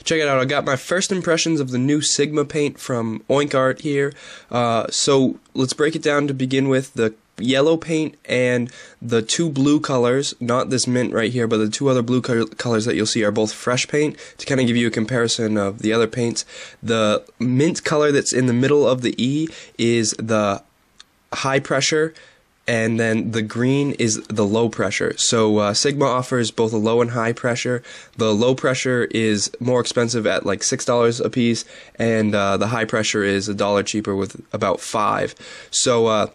check it out. I got my first impressions of the new Sigma paint from Oink Art here. So let's break it down to begin with. The yellow paint and the two blue colors, not this mint right here, but the two other blue colors that you'll see are both fresh paint, to kind of give you a comparison of the other paints. The mint color that's in the middle of the E is the high pressure, and then the green is the low pressure. So Sigma offers both a low and high pressure. The low pressure is more expensive at like $6 a piece, and the high pressure is $1 cheaper with about $5. So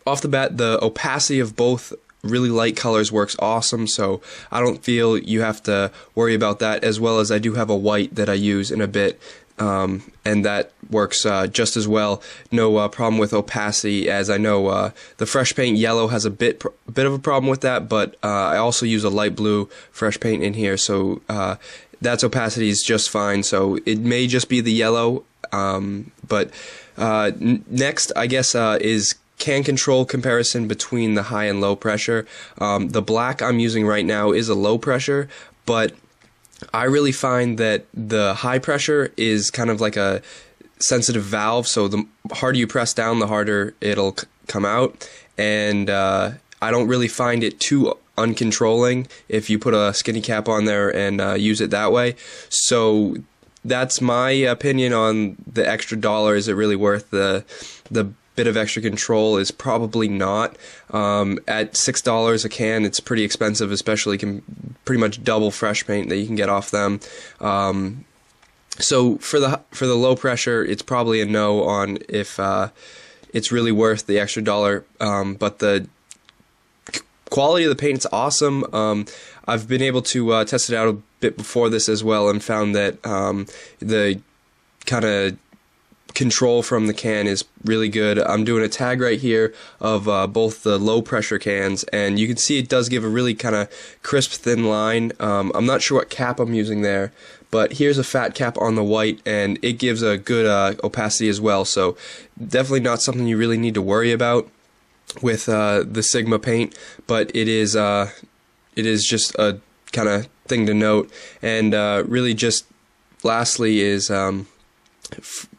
off the bat, the opacity of both really light colors works awesome, so I don't feel you have to worry about that, as well as I do have a white that I use in a bit. And that works just as well. No problem with opacity, as I know the fresh paint yellow has a bit of a problem with that, but I also use a light blue fresh paint in here, so that's opacity is just fine. So it may just be the yellow, but next I guess is can control comparison between the high and low pressure. The black I'm using right now is a low pressure, but I really find that the high pressure is kind of like a sensitive valve, so the harder you press down, the harder it'll come out, and I don't really find it too uncontrolling if you put a skinny cap on there and use it that way. So that's my opinion on the extra dollar. Is it really worth the bit of extra control? Is probably not. At $6 a can, it's pretty expensive, especially pretty much double fresh paint that you can get off them. So for the low pressure, it's probably a no on if it's really worth the extra dollar. But the quality of the paint is awesome. I've been able to test it out a bit before this as well, and found that the kind of control from the can is really good. I'm doing a tag right here of both the low pressure cans, and you can see it does give a really kind of crisp, thin line. I'm not sure what cap I'm using there, but here's a fat cap on the white, and it gives a good opacity as well. So definitely not something you really need to worry about with the Sigma paint, but it is just a kind of thing to note. And really just lastly is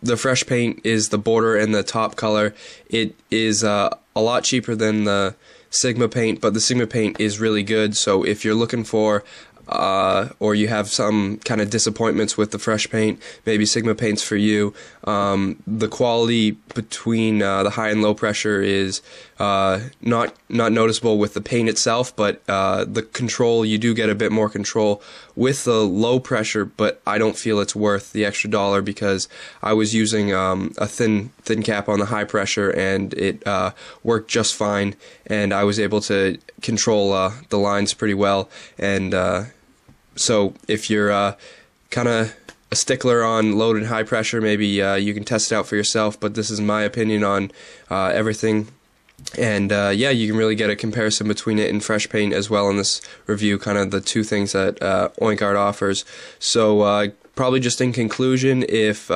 the fresh paint is the border and the top color. It is a lot cheaper than the Sigma paint, but the Sigma paint is really good. So if you're looking for or you have some kind of disappointments with the fresh paint, maybe Sigma paint's for you. The quality between the high and low pressure is not noticeable with the paint itself, but the control, you do get a bit more control with the low pressure, but I don't feel it's worth the extra dollar, because I was using a thin cap on the high pressure, and it worked just fine, and I was able to control the lines pretty well. And so if you're kind of a stickler on low and high pressure, maybe you can test it out for yourself, but this is my opinion on everything. And yeah, you can really get a comparison between it and fresh paint as well in this review, kind of the two things that Oink Art offers. So probably just in conclusion, if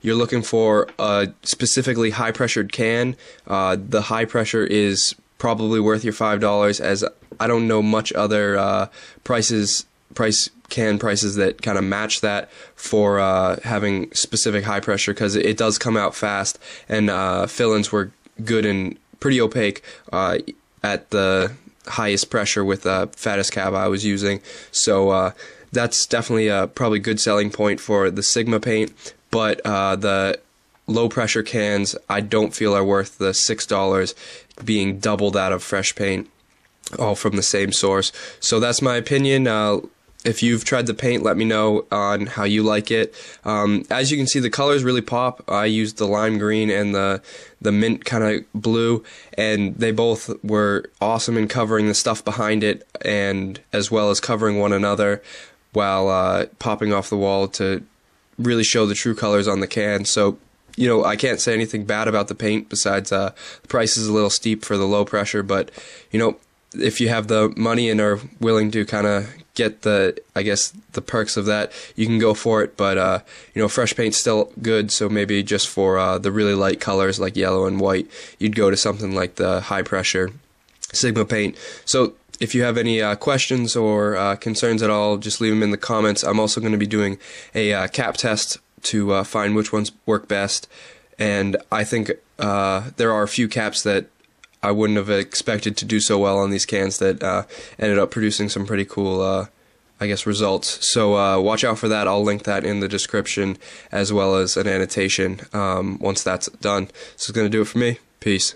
you're looking for a specifically high pressured can, the high pressure is probably worth your $5, as I don't know much other can prices that kind of match that for having specific high pressure, because it does come out fast, and fill-ins were good and pretty opaque at the highest pressure with the fattest cap I was using. So that's definitely a probably good selling point for the Sigma paint, but the low pressure cans I don't feel are worth the $6, being double that of fresh paint, all from the same source. So that's my opinion. If you've tried the paint, let me know on how you like it. As you can see, the colors really pop. I used the lime green and the mint kind of blue, and they both were awesome in covering the stuff behind it, and as well as covering one another while popping off the wall to really show the true colors on the can. So, you know, I can't say anything bad about the paint, besides the price is a little steep for the low pressure, but, you know, if you have the money and are willing to kind of get the, I guess, the perks of that, you can go for it. But you know, fresh paint's still good, so maybe just for the really light colors like yellow and white, you'd go to something like the high pressure Sigma paint. So if you have any questions or concerns at all, just leave them in the comments. I'm also going to be doing a cap test to find which ones work best, and I think there are a few caps that I wouldn't have expected to do so well on these cans that ended up producing some pretty cool I guess, results. So watch out for that. I'll link that in the description as well as an annotation once that's done. This is going to do it for me. Peace.